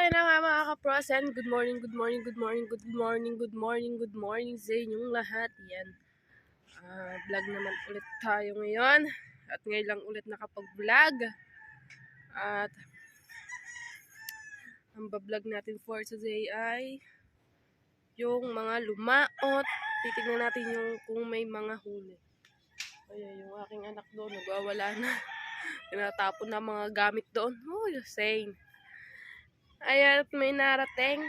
Ayun na nga mga kaprosen, good morning, good morning, good morning, good morning, good morning, good morning sa inyong lahat. Yan, vlog naman ulit tayo ngayon. At ngayon lang ulit nakapag-vlog. At ang bablog natin for today ay yung mga lumaot. Titignan natin yung kung may mga huli. Ayan, yung aking anak doon, nagwawala na. Tinatapon na mga gamit doon. Oh, you're saying. Ayan, may narating.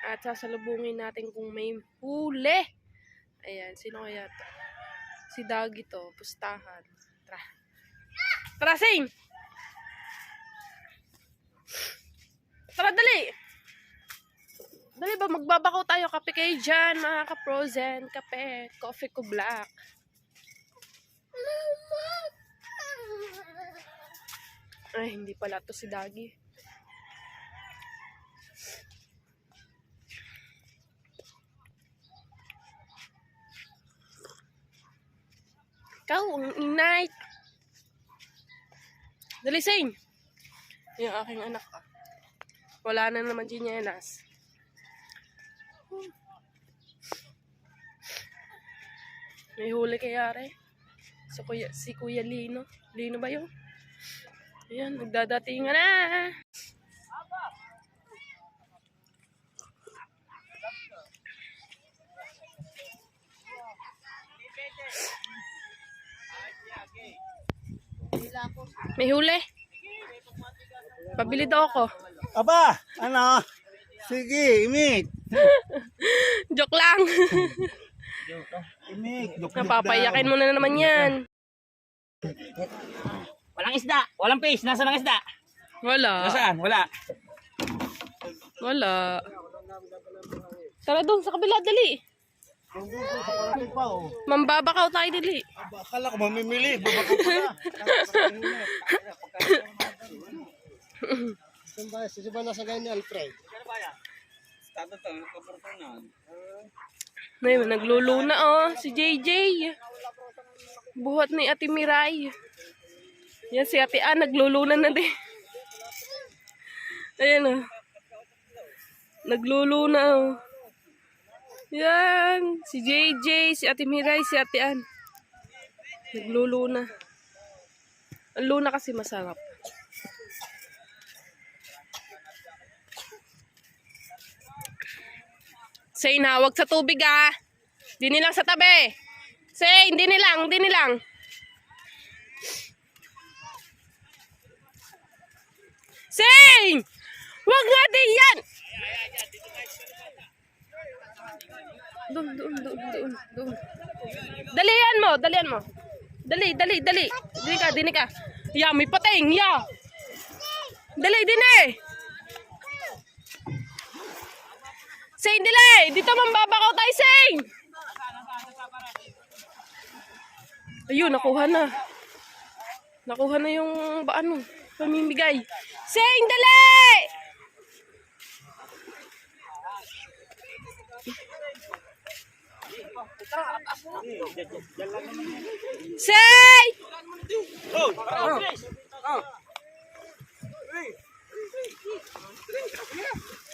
At sasalubungin natin kung may huli. Ayan, sino kaya to? Si Dagi to, pustahan. Tara. Tara, Sing! Tara, dali! Dali ba, magbabakaw tayo. Kape kayo dyan, mga ka-frozen. Kape, coffee ko black. Ay, hindi pala to si Dagi. Ikaw, ang inay. Dali, Sing. Yung aking anak. Wala na naman chinelas. May huli kaya rin. Si Kuya Lino. Lino ba yun? Ayan, nagdadatingan na. May huli. Pabili daw ako. Aba, ano? Sige, imik. Joke lang. Imik. Napapayakin mo na naman yan. Walang isda, walang fish. Nasaan ang isda? Wala. Nasaan? Wala. Wala. Tara doon sa kabila, dali. Mambabakaw tayo, dali. Akala ko mamimili. Babakaw ko na. Saan ba nasa ganyan ni Alfred? May nagluluna oh, si JJ. Buhat ni Ate Miray. Yan si Ate Ann, nagluluna na din. Ayan oh. Nagluluna oh. Yan, si JJ, si Ate Miray, si Ate Ann. Nagluluna. Ang luna kasi masarap. Say na, wag sa tubig ah. Di nilang sa tabi. Say, hindi nilang, hindi nilang. Say! Wag nga din yan! Doon. Dalian mo. Dali. Dini ka. Ya, may pating, ya. Dali, dini. Sing, dili! Dito mambabakaw tayo, Sing! Ayun, nakuha na. Nakuha na yung ano, pamimigay. Sing, dali! Sing!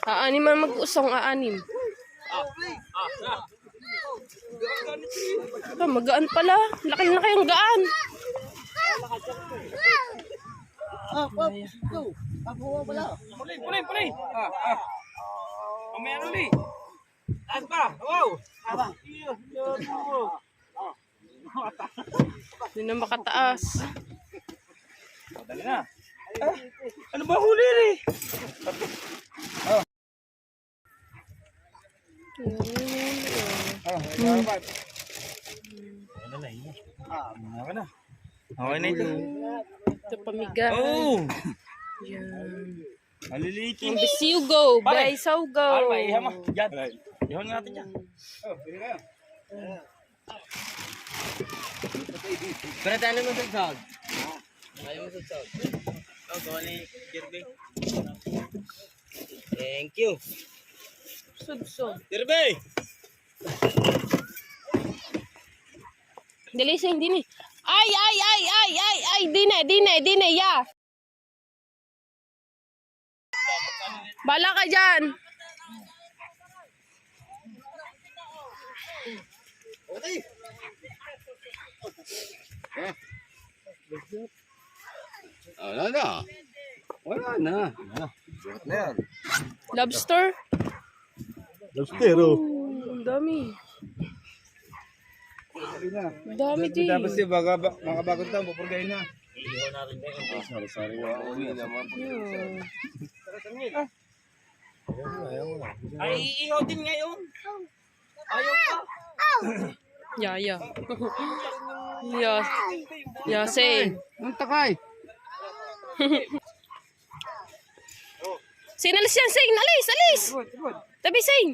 Aanim man mag-usong, aanim. Magaan pala. Laki na kayong gaan. Puli. Mamaya uli. Taas pa. Wow. Hindi na makataas. Dali na. Ano ba huli rin? Okay na ito. Ito pamiga. Oh! Yan. Maliliit Ang bisiugo. Pare. Bisiugo. Pare, iha mo. Yan. Ihon natin dyan. Pero tayo mo sa sag. Tayo mo sa sag. Oh, gawa ni Kirby. Thank you. Sud. Kirby! Dali Sing, dini. Ay, dine, ya. Bala ka dyan. Wala na. Wala na. Lobster. Lobster, oh. Ang dami. Ang dami di. Tapos yung makabagong taon, pupurgay na. Ay, iihaw din ngayon. Ayaw pa. Yaya. Yeah. Yeah, say. Ang takay. Sing, alis yan, Sing. Alis, alis. Tabi, Sing.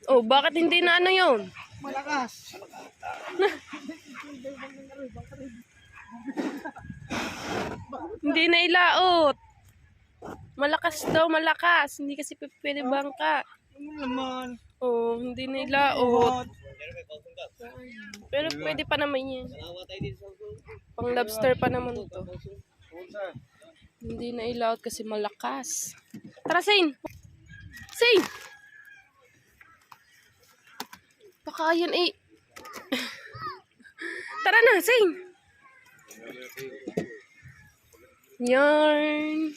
Oh, bakit hindi na ano yun? Malakas. Hindi na ilaot. Malakas daw, malakas. Hindi kasi pwede bangka. Ano naman? Oh, hindi na ilaot. Pero pwede pa naman yan. Pang lobster pa naman to. Hindi na ilaot kasi malakas. Tara, Sain! Sain! Baka yan eh. Tara na, Sain! Yarn.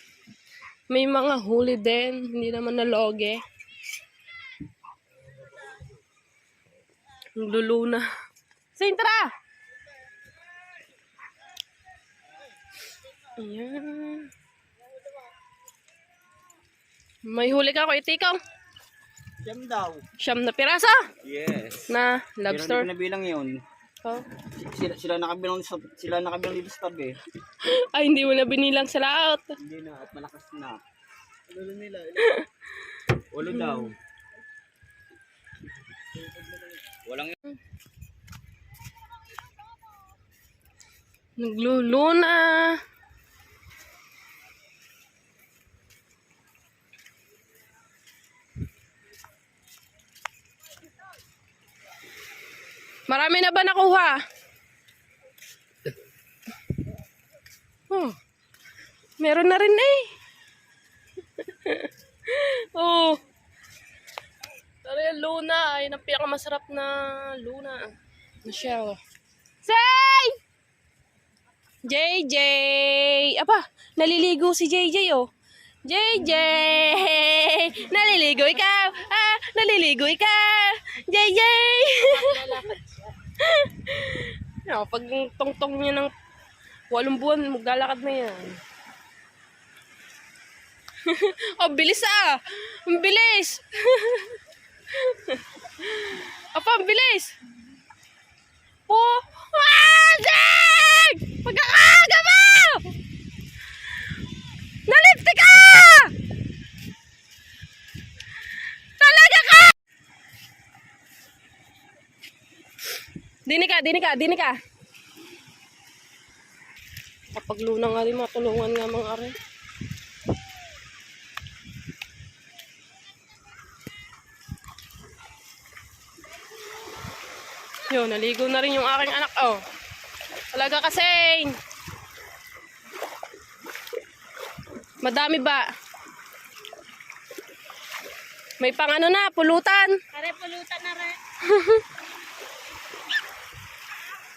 May mga huli din. Hindi naman naloge. Luluna. Sain, tara! Ayan. May huli ka ko, itikaw. Siyam daw. Siyam na pirasa Yes. na Pero lobster. hindi ko nabilang yun. Oh. Sila nakabilang dito sa tabi. Ay, hindi mo na binilang sa laot. Hindi na, at malakas na. Ulo nila. Ulo daw. Walang Nagluluna. Marami na ba nakuha? Oh. Meron na rin eh. Oh. Tara yung luna ay ang pinakamasarap na luna. Na siya oh. Say! JJ! Apa, naliligo si JJ oh. JJ! Naliligo ikaw! Ah, naliligo ikaw! JJ! No, pag tongtong niya ng 8 buwan, maglalakad na yan. Oh, bilis ah! Ang bilis! Apa, ang bilis! Oh! Ah! Dang! Pagkakaga mo! Nalipti ka! Talaga ka! Dini ka. Kapag luna nga rin, matulungan nga mga are. Yun, naligo na rin yung aking anak, oh. Talaga kasing. Madami ba? May pang ano na, pulutan. Are pulutan na rin.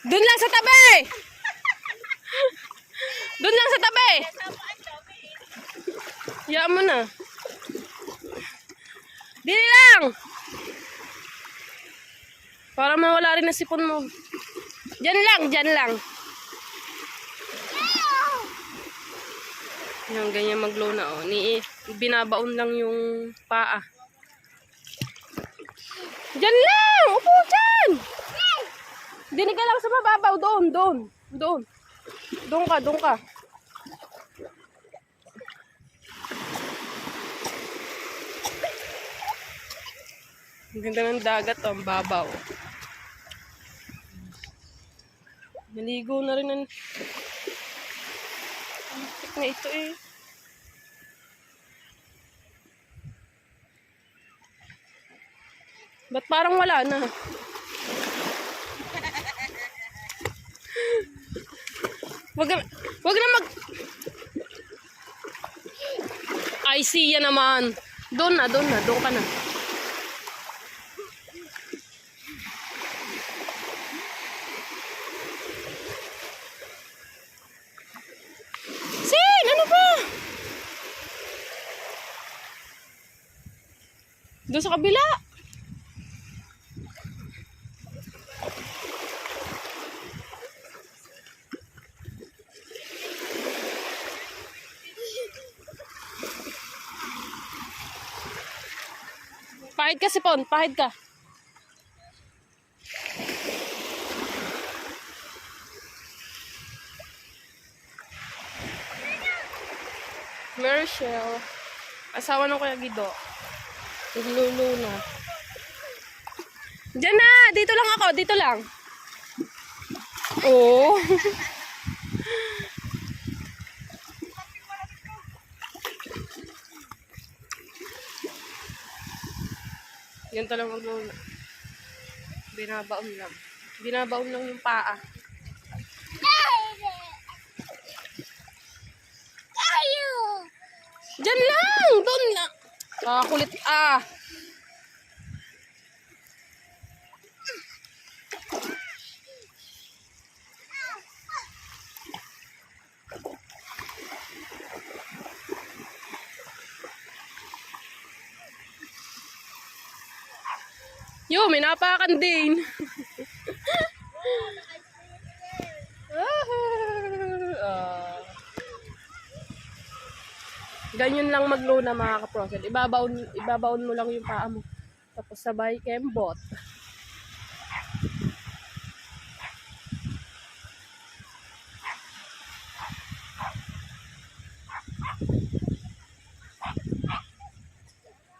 Doon lang sa tabi! Doon lang sa tabi! Hayaan mo na. Dili lang! Para mawala rin ang sipon mo. Diyan lang. Yung ganyan magluna oh. Binabaon lang yung paa. Diyan lang! Upo dyan! Dinig ka lang sa mababaw. Doon. Doon ka. Ang ganda ng dagat oh. Ang babaw. Naligo na rin ang na ito eh. Ba't parang wala na? Wag Wag na mag... Ay, siya naman. Doon na. Doon ka na. Sin, ano ba? Doon sa kabila. Pahid ka, Sipon. Pahid ka. Marshall. Asawa ng Kuya Gido. Naglulu na. Diyan na! Dito lang ako. Dito lang. Oo. Ganito lang maglulu. Binabaon lang. Binabaon lang yung paa. Diyan lang! Doon lang! Kulit ah! Yo, may napakan din. Ganyan lang magluna mga kaprosel. Ibabaon mo lang yung paa mo. Tapos sabay kembot.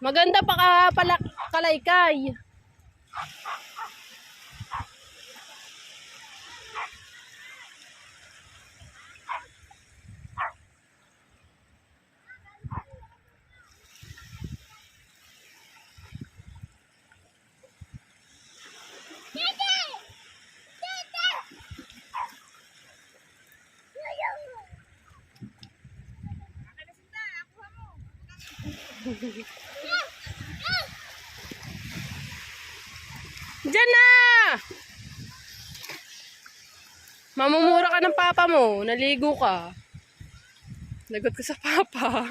Maganda pa pala kalaykay. Diyan na! Mamumura ka ng papa mo. Naligo ka. Lagot ka sa papa.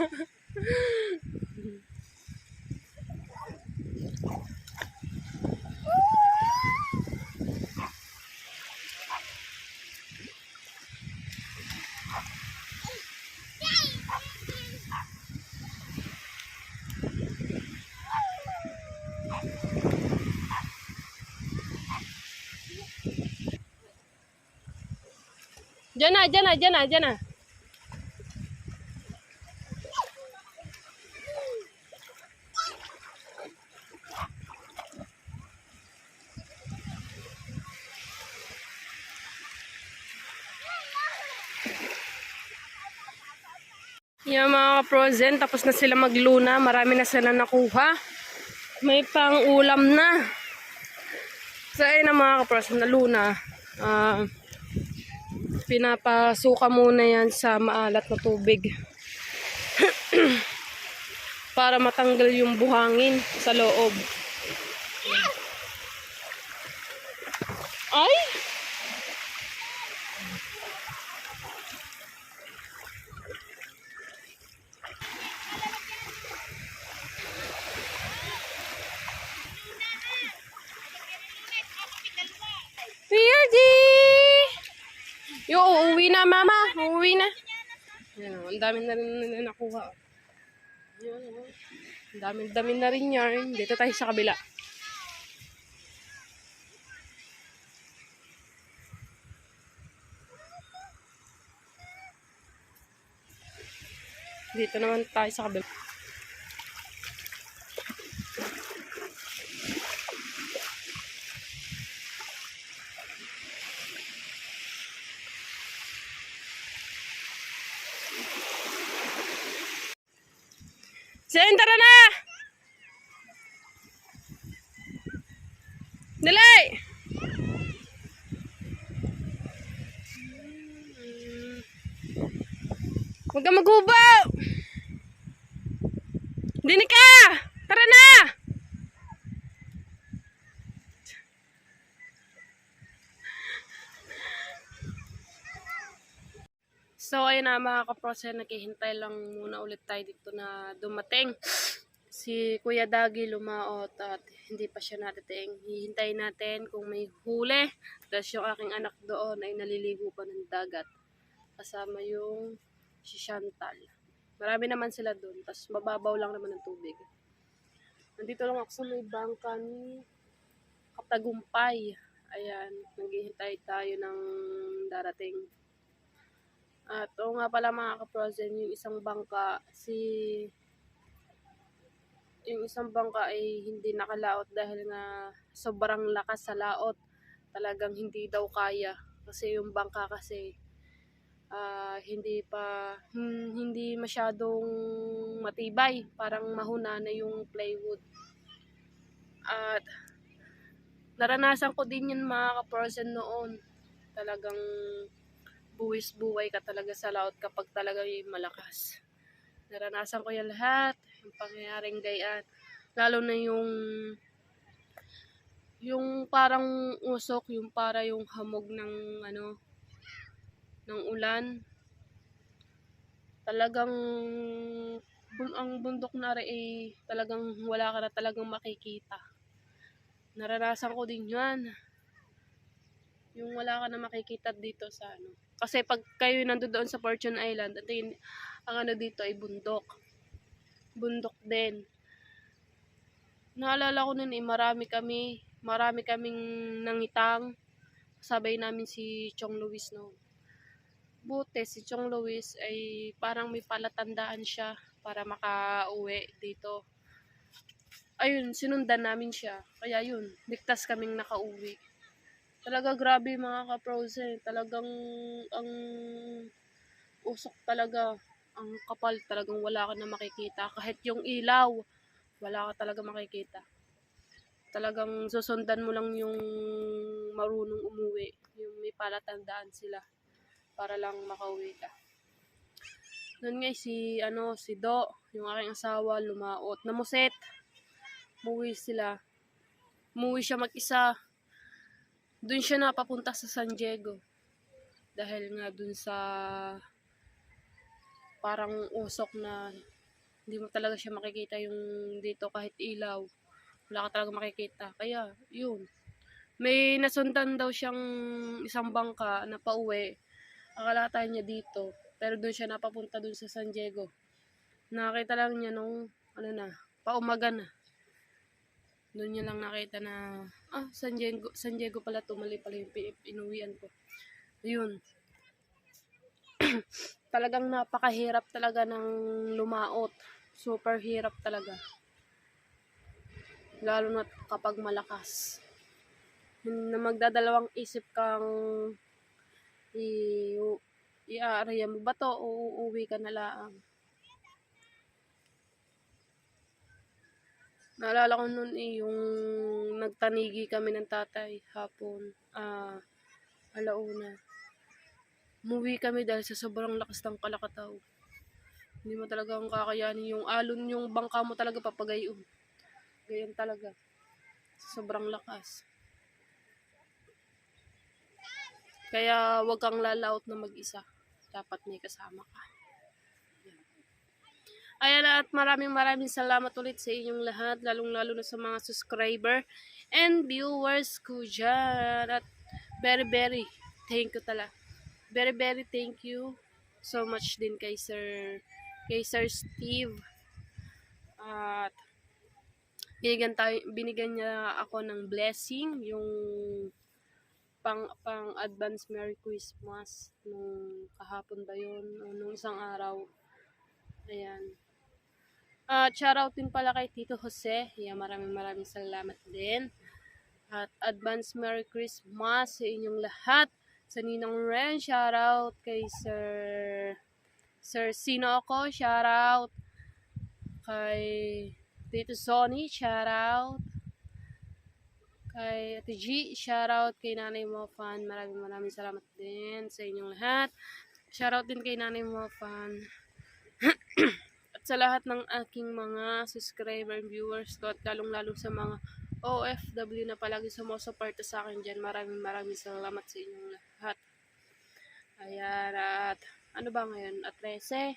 Diyan na. Yan mga ka-frozen, tapos na sila magluna. Marami na sila nakuha. May pang-ulam na. So ayun na mga ka-frozen, na luna. Pinapasuka muna yan sa maalat na tubig. Para matanggal yung buhangin sa loob. Ay! PRG! Uuwi na mama. Uuwi na. Yan, ang dami na rin nakuha. Yan, ang dami na rin yarn. Dito tayo sa kabila. Dito naman tayo sa kabila. Sen, tara na! Nilay! Huwag ka maghubaw! Dinig ka! Tara na! So, ayun na mga kaprose, naghihintay lang muna ulit tayo dito na dumating. Si Kuya Dagi lumaot at hindi pa siya nadating. Hihintayin natin kung may huli. Tapos yung aking anak doon ay naliligo pa ng dagat. Kasama yung si Chantal. Marami naman sila doon. Tapos mababaw lang naman ng tubig. Nandito lang ako sa may bangka ni Katagumpay. Ayan, naghihintay tayo ng darating. At oo nga pala mga kaprosen, yung isang bangka ay hindi nakalaot dahil nga sobrang lakas sa laot. Talagang hindi daw kaya kasi yung bangka kasi hindi masyadong matibay, parang mahuna na yung plywood. At naranasan ko din yun mga kaprosen noon. Talagang buwis buhay ka talaga sa laot kapag talaga yung malakas. Naranasan ko yan lahat, yung pangyayaring gayaan. Lalo na yung parang usok, yung para yung hamog ng ng ulan. Talagang ang bundok na ay talagang wala ka na talagang makikita. Naranasan ko din yan. Yung wala ka na makikita dito sa Kasi pag kayo nandoon sa Fortune Island, ang dito ay bundok. Bundok din. Naalala ko nun marami kaming nangitang. Sabay namin si Chong Luis no. Buti si Chong Luis ay parang may palatandaan siya para makauwi dito. Ayun, sinundan namin siya. Kaya yun, ligtas kaming nakauwi. Talaga grabe mga kaprose. Talagang ang usok talaga. Ang kapal talagang wala ka na makikita. Kahit yung ilaw, wala ka talaga makikita. Talagang susundan mo lang yung marunong umuwi. Yung may palatandaan sila para lang makauwi ka. Noon nga si Do, yung aking asawa, lumaot. Namuset. Umuwi siya mag-isa. Doon siya napapunta sa San Diego. Dahil nga doon sa parang usok na hindi mo talaga siya makikita yung dito kahit ilaw. Wala ka talaga makikita. Kaya, yun. May nasundan daw siyang isang bangka na pauwi. Akala tayo niya dito. Pero doon siya napapunta doon sa San Diego. Nakita lang niya nung, paumaga na. Doon niya lang nakita na, San Diego pala to, mali pala yung inuwian ko. Yun. Talagang napakahirap talaga ng lumaot. Super hirap talaga. Lalo na kapag malakas. Na magdadalawang isip kang i-aarya mo ba to o uuwi ka na lang. Naalala ko nun yung nagtanigi kami ng tatay hapon, alauna. Umuwi kami dahil sa sobrang lakas ng kalakataw. Hindi mo talagang kakayanin yung alon, yung bangka mo talaga papagayon. Ganyan talaga. Sobrang lakas. Kaya wag kang lalaot na mag-isa. Dapat may kasama ka. Ayan, at maraming salamat ulit sa inyong lahat, lalong-lalo na sa mga subscriber and viewers ko dyan. At very thank you talaga. Very thank you so much din kay Sir Steve. At binigyan niya ako ng blessing, yung pang advance Merry Christmas nung kahapon ba yun, o nung isang araw. Ayan. Shoutout din pala kay Tito Jose. Yeah, maraming salamat din. At advance Merry Christmas sa inyong lahat. Sa Ninong Ren, shoutout kay Sir Sino ako, shoutout kay Tito Sonny, shoutout kay Ate G, shoutout kay Nanay Mofan. Maraming salamat din sa inyong lahat. Shoutout din kay Nanay Mofan. At sa lahat ng aking mga subscriber and viewers ko, at lalong-lalo sa mga OFW na palagi sumusuporta sa akin dyan, maraming salamat sa inyong lahat. Ayan, at ano ba ngayon? At 13,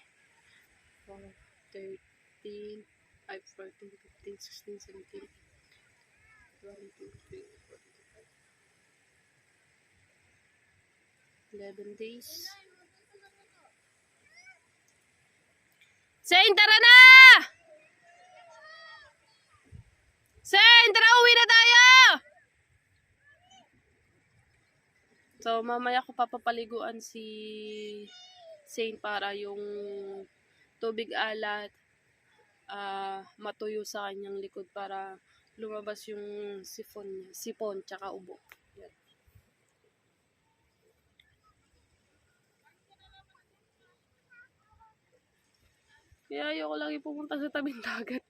13, 14, 15, 16, 17, 1, 2, 3, 4, 11 days. Saint, tara na! Saint, tara, uwi na tayo! So, mamaya ko papapaliguan si Saint para yung tubig alat matuyo sa kanyang likod para lumabas yung sipon tsaka ubo. Yan. Kaya ayoko lagi pupunta sa tabing dagat.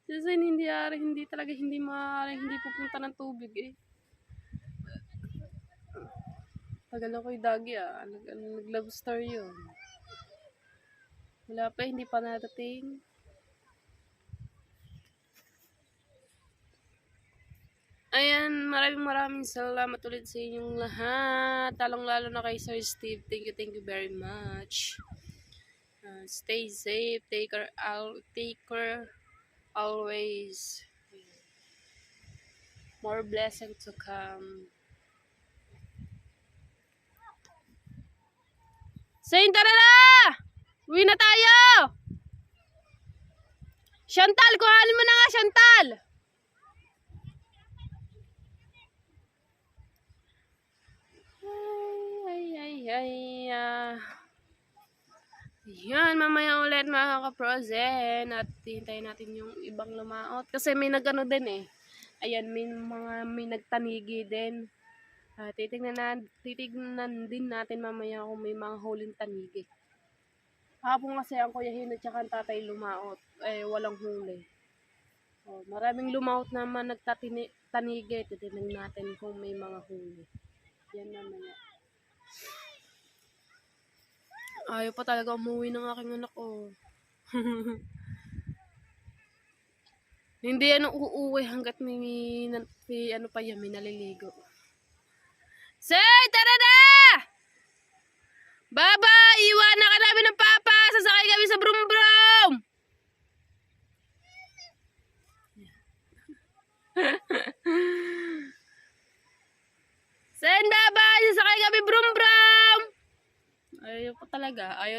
Kasi hindi pupunta ng tubig eh. Tagal ako yung dagi nag-lobster yun. Wala pa, hindi pa nadating. Ayan, maraming salamat ulit sa inyong lahat. Talong-lalo na kay Sir Steve. Thank you very much. Stay safe, take care always. More blessing to come. Saint, tara na! Uwi na tayo! Chantal, kuhanin mo na nga, Chantal! Yan, mamaya ulit mga kaprozen. At hintayin natin yung ibang lumaot. Kasi may nagano din eh. Ayan, may nagtanigi din. Titignan din natin mamaya kung may mga huling tanigi. Hapon kasi ang Kuya Hino tsaka ang tatay lumaot. Walang huli. Maraming lumaot naman nagtatanigi. Titignan natin kung may mga huli. Yan mamaya. Ayaw pa talaga umuwi ng aking anak ko. Hindi uuwi hanggat may naliligo. Say, tara na! Baba, iwanan ka namin ng papa. Sasakay kami sa brum-brum. Sen, baba, sasakay kami brum-brum. Ayaw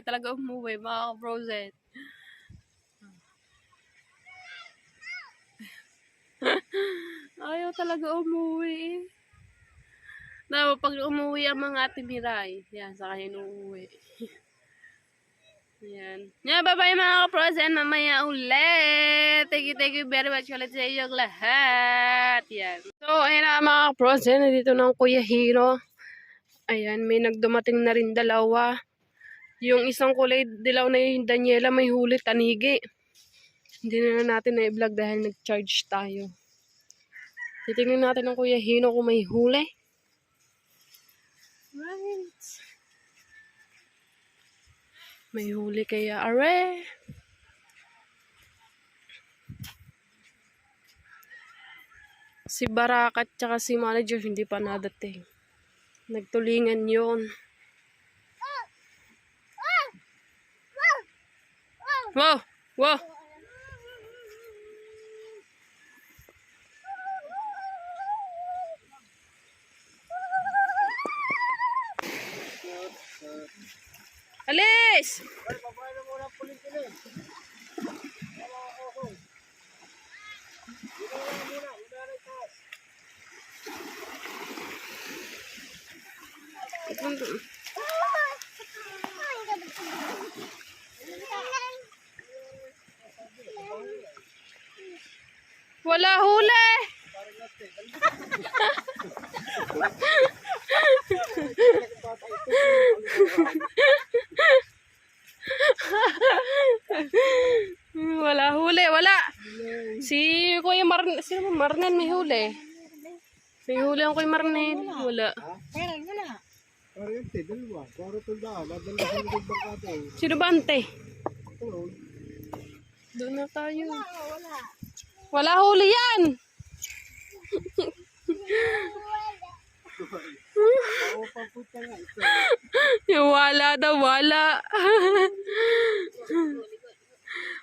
talaga umuwi, mga ka-frozen. Ayaw talaga umuwi. Pag umuwi ang mga Ate Miray, yan, saka yun uuwi. Yan. Yan, bye-bye mga ka-frozen. Mamaya ulit. Thank you very much ulit sa inyong lahat. Yan. So, ayun na mga ka-frozen. Nandito na ang Kuya Hiro. Ayan, may nagdumating na rin dalawa. Yung isang kulay dilaw na yung Daniela, may huli, tanigi. Hindi na natin na-vlog dahil nag-charge tayo. Titingnan natin ang Kuya Hino kung may huli. Right. May huli kaya, are. Si Barakat tsaka si manager hindi pa nadating. Nagtulingan yun. Wow! Wow! Alis! Wala huli! Wala huli, wala. Si Kuya Marnan may huli. May huli ang Kuya Marnan. Wala. Parente, dalawa. Para tanda, dadala sa likod barkada. Sino ba ante? Doon na tayo. Wala huli yan! Yung wala daw, wala.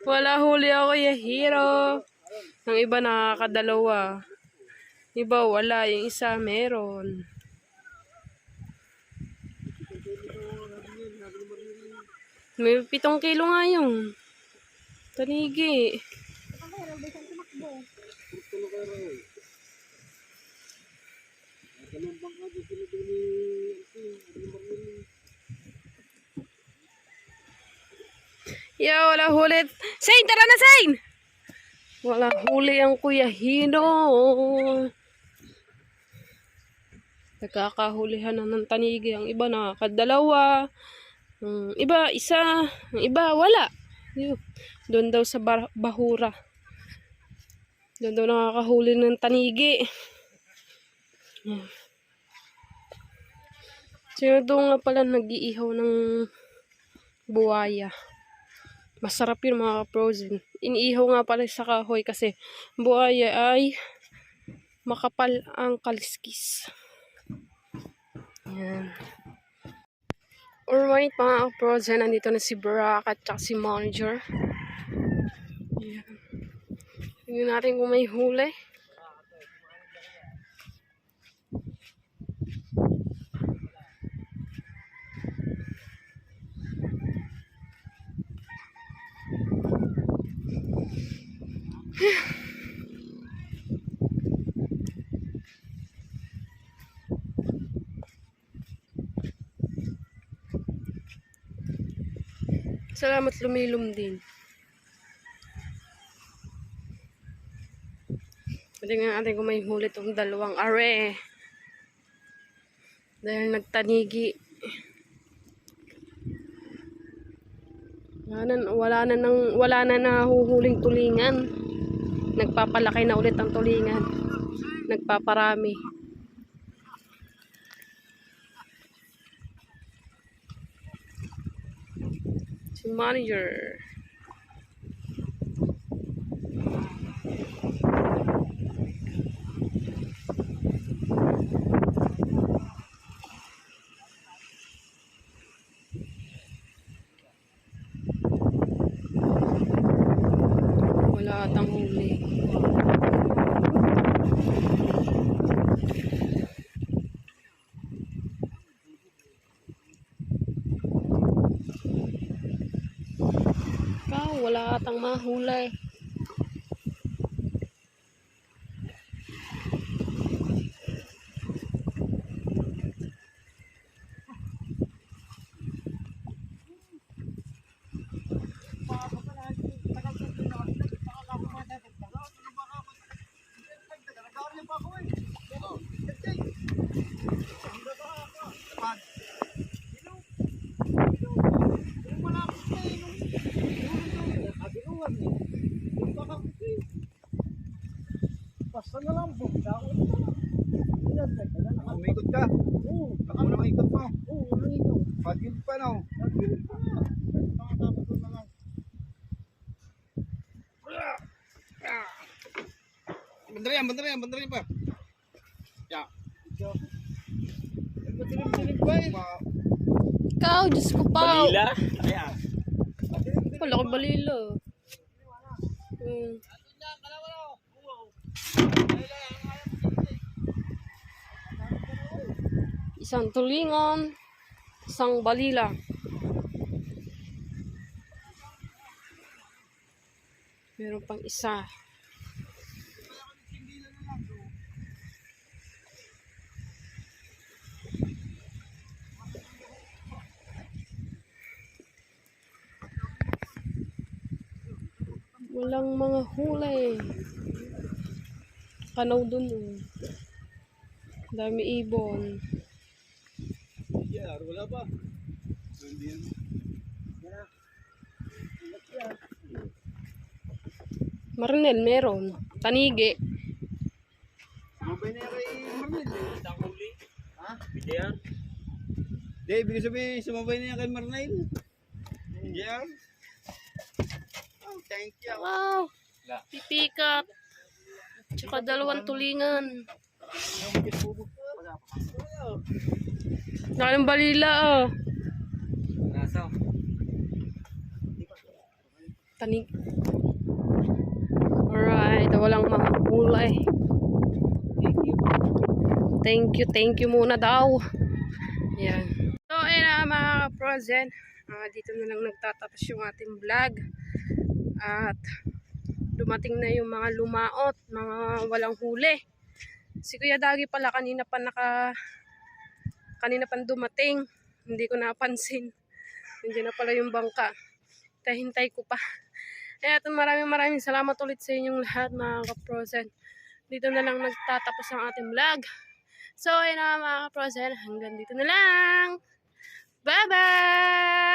Wala huli ako, Yahiro. Ang iba nakakadalawa. Iba wala, yung isa meron. May 7 kilo nga yung tanigi. Yo, wala huli. Sain, tara na, Sain! Wala huli ang Kuya Hino. Nagkakahulihan na ng tanigi. Ang iba nakakadalawa. Ang iba, isa. Ang iba, wala. Doon daw sa bahura. Doon daw nakakahuli ng tanigi. Sino doon nga pala nag-iihaw ng buwaya. Masarap yun mga frozen. Iniihaw nga pala sa kahoy kasi buwaya ay makapal ang kaliskis. Yan. Alright mga frozen, nandito na si Brock at saka si Manager. Yan. Tingnan natin kung may huli. Salamat, lumilom din. Tingnan natin kung may huli itong dalawang are. Dahil nagtanigi. Wala na nahuhuling tulingan. Nagpapalaki na ulit ang tulingan. Nagpaparami. Si Manager. Wala atang huli. Wala atang mahulay. Basta na lang po. Umikot ka? Oo. Baka mo naman ikot mo? Oo, walang ikot. Pag-ikot pa no? Pag-ikot pa na. Tapos na lang. Bandari pa. Ya. Bandarin pa eh. Ikaw, Diyos ko pa. Balila? Ayan. Wala ko balila. Isang tulingan, isang balila. Meron pang isa. Walang mga huli. Kanaw dun oh. Dami ibon. Wala pa. Marnel, meron. Tanigi. Mabay na kay Marnel. Isang huli. Ha? Hindi yan. Hindi, ibig sabihin, sumabay na kay Marnel. Hindi yan. Thank you. Wow! Pipikat. Tsaka 2 tulingan. Laki ng balila oh. Nasa. Tanig. Alright, walang mga kulay. Thank you muna daw. Yan. So, ayun na mga kaprozen. Dito na lang nagtatapos yung ating vlog. At dumating na yung mga lumaot, mga walang huli. Si Kuya Dagi pala kanina pa dumating. Hindi ko napansin. Hindi na pala yung bangka. Hintay ko pa. At maraming salamat ulit sa inyong lahat mga kaprozen. Dito na lang nagtatapos ang ating vlog. So, ayun na mga kaprozen. Hanggang dito na lang. Bye-bye!